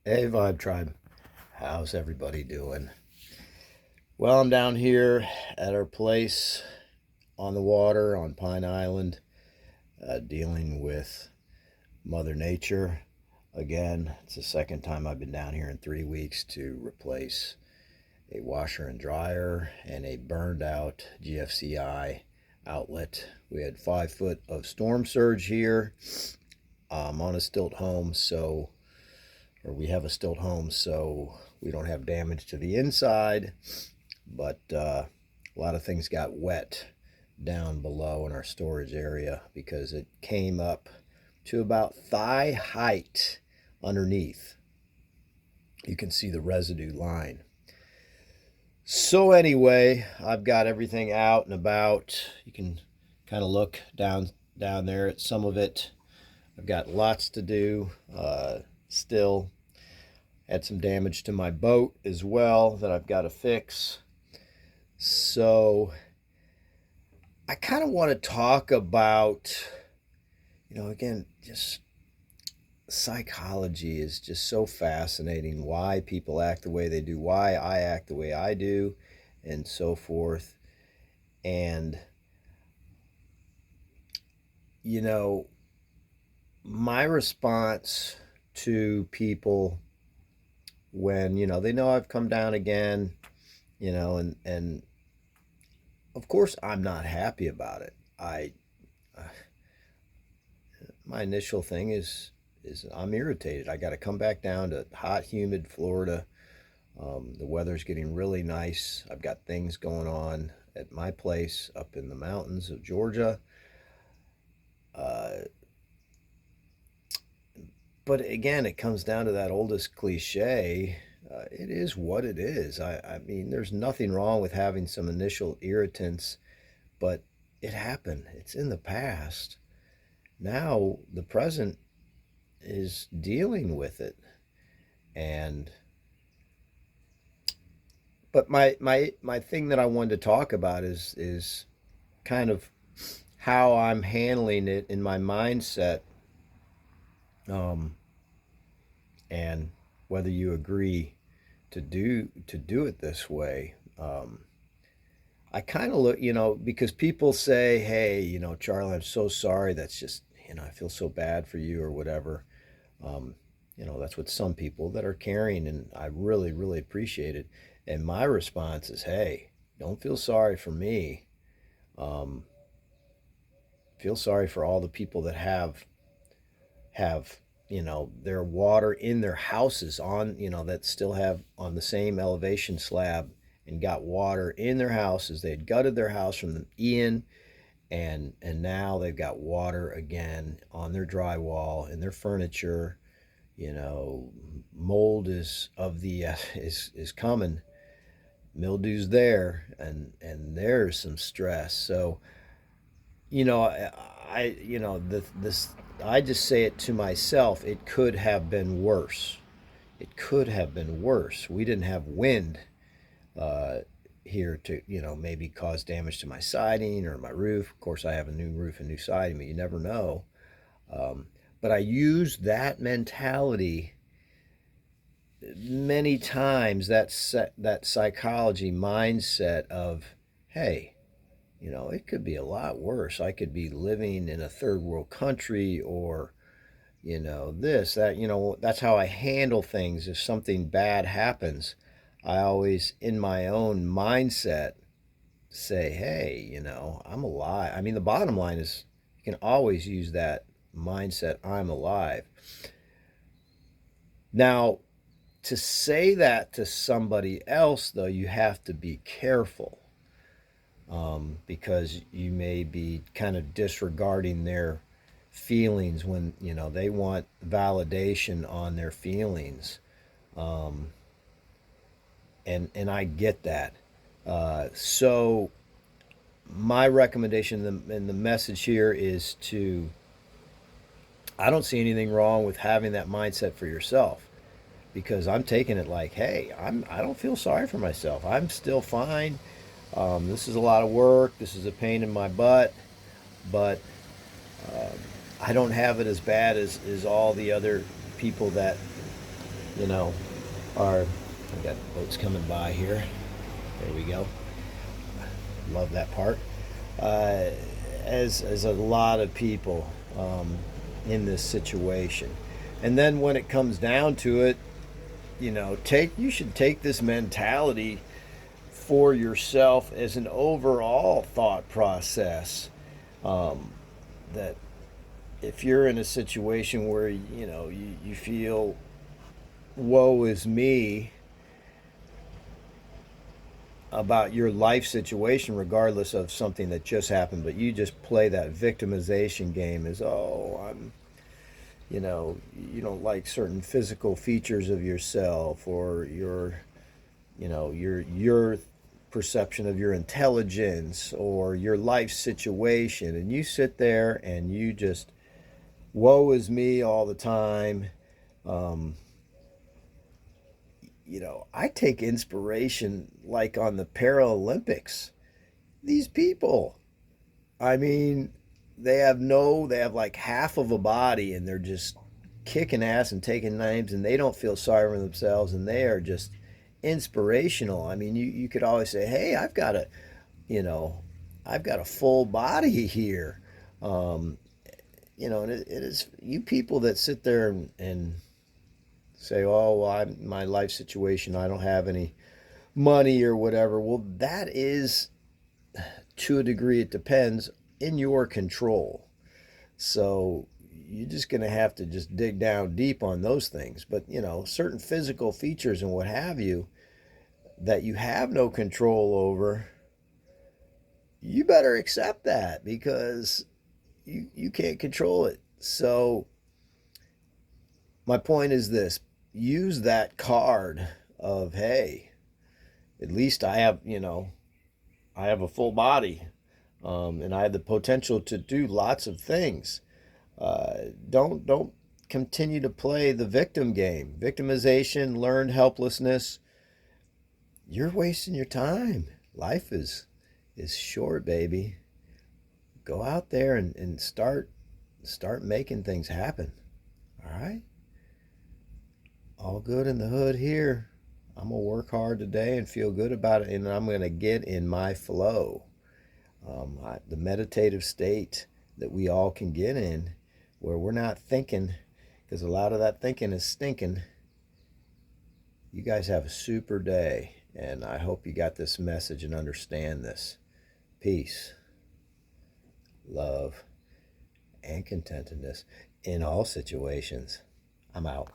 Hey, Vibe Tribe. How's everybody doing? Well, I'm down here at our place on the water on Pine Island, dealing with Mother Nature. Again, it's the second time I've been down here in 3 weeks to replace a washer and dryer and a burned out GFCI outlet. We had 5 foot of storm surge here. On a stilt home, we have a stilt home, so we don't have damage to the inside, but a lot of things got wet down below in our storage area because it came up to about thigh height underneath. You can see the residue line. So anyway, I've got everything out and about. You can kind of look down there at some of it. I've got lots to do still. Had some damage to my boat as well that I've got to fix. So I kind of want to talk about, again, just psychology is just so fascinating. Why people act the way they do, why I act the way I do, and so forth. And, you know, my response to people when, they know I've come down again, and of course I'm not happy about it. Uh, my initial thing is I'm irritated. I got to come back down to hot, humid Florida. The weather's getting really nice. I've got things going on at my place up in the mountains of Georgia. Uh, but again, it comes down to that oldest cliche. It is what it is. I mean, there's nothing wrong with having some initial irritants, but it happened. It's in the past. Now the present is dealing with it. And but my thing that I wanted to talk about is kind of how I'm handling it in my mindset, um, and whether you agree to do it this way. I kind of look, because people say, "Hey, Charlie, I'm so sorry. That's just, I feel so bad for you or whatever." Um, that's what some people that are caring, and I really, really appreciate it. And my response is, "Hey, don't feel sorry for me. Um, feel sorry for all the people that have their water in their houses on that still have on the same elevation slab and got water in their houses. They had gutted their house from the Ian, and now they've got water again on their drywall and their furniture. Mold is coming, mildew's there, and there's some stress. So I this I just say it to myself. It could have been worse. It could have been worse. We didn't have wind uh, here to maybe cause damage to my siding or my roof. Of course, I have a new roof and new siding, but you never know. Um, but I use that mentality many times. That psychology mindset of, hey, it could be a lot worse. I could be living in a third world country, or this, that, that's how I handle things. If something bad happens, I always, in my own mindset, say, hey, I'm alive. I mean, the bottom line is you can always use that mindset, I'm alive. Now, to say that to somebody else, though, you have to be careful, because you may be kind of disregarding their feelings when they want validation on their feelings, um, and I get that. So my recommendation and the message here is to I don't see anything wrong with having that mindset for yourself, because I'm taking it like, hey, I don't feel sorry for myself. I'm still fine. This is a lot of work. This is a pain in my butt, but I don't have it as bad as all the other people that you know, are, we got boats coming by here. There we go. Love that part. Uh, as a lot of people in this situation. And then when it comes down to it, you should take this mentality for yourself as an overall thought process. That if you're in a situation where you feel woe is me about your life situation, regardless of something that just happened, but you just play that victimization game as, oh, you don't like certain physical features of yourself, or your perception of your intelligence or your life situation, and you sit there and you just woe is me all the time. um, I take inspiration like on the Paralympics. These people, I mean, they have like half of a body, and they're just kicking ass and taking names, and they don't feel sorry for themselves, and they are just inspirational. I mean, you could always say, hey, you know, I've got a full body here. Um, and it is you people that sit there and say, oh, well, my life situation, I don't have any money or whatever. Well, that is, to a degree, it depends, in your control. So you're just going to have to just dig down deep on those things. But, certain physical features and what have you that you have no control over, you better accept that, because you can't control it. So my point is this: use that card of, hey, at least I have a full body, and I have the potential to do lots of things. Don't continue to play the victim game, victimization, learned helplessness. You're wasting your time. Life is short, baby. Go out there and start making things happen. All right? All good in the hood here. I'm going to work hard today and feel good about it, and I'm going to get in my flow. The meditative state that we all can get in, where we're not thinking, because a lot of that thinking is stinking. You guys have a super day, and I hope you got this message and understand this. Peace, love, and contentedness in all situations. I'm out.